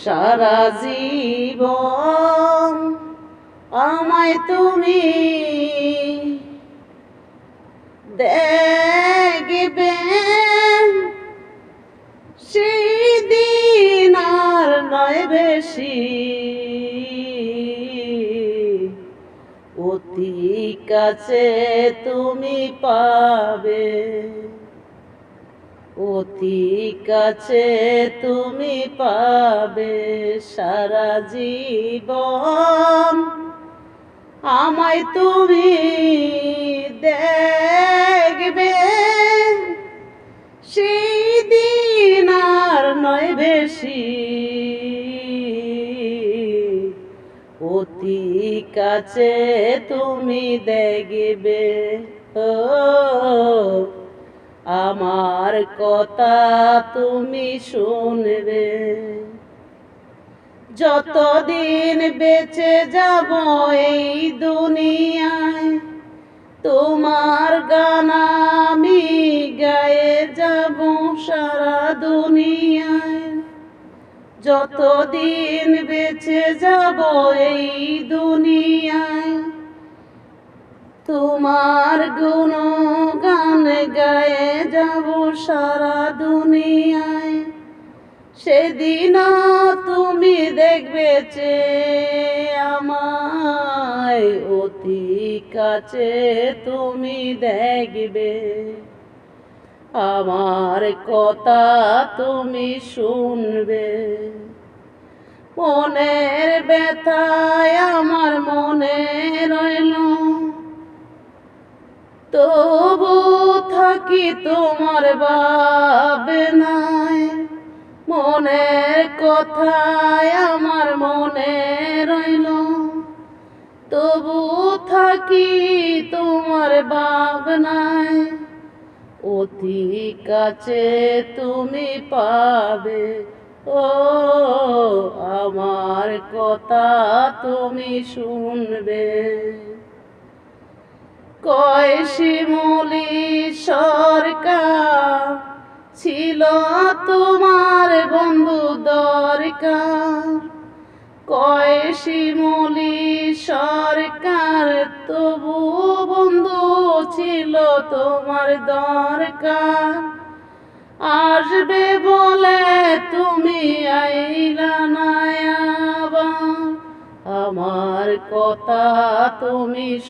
সারা জীবন আমায় তুমি দেখবে, সেদিন আর নয় বেশি, অতি কাছে তুমি পাবে, অতি কাছে তুমি পাবে। সারা জীবন আমায় তুমি দেখবে, সেদিন আর নয় বেশি, অতি কাছে তুমি দেখবে। ও আমার কথা তুমি শুনবে, যতদিন বেঁচে যাব এই দুনিয়ায়, তোমার গান আমি গায়ে যাব সারা দুনিয়ায়। যতদিন বেঁচে যাব এই দুনিয়ায়, তোমার গুণগান গায়ে যাব সারা দুনিয়ায়। সেদিন তুমি দেখবে যে আমায়, অতি কাছে তুমি দেখবে, আমার কথা তুমি শুনবে। মনের ব্যথায় আমার মনে রইল, তবু থাকি তোমার ভাবনায়। মনের কথায় আমার মনে রইল, তবু থাকি তোমার ভাবনায়। অতি কাছে তুমি পাবে, ও আমার কথা তুমি শুনবে। কয় শিমুলি সরকার ছিল তোমার বন্ধু দরকার, কয় শিমুলি সরকার তবু বন্ধু ছিল তোমার দরকার। আসবে বলে তুমি আইলা না আবার, আমার কথা তুমি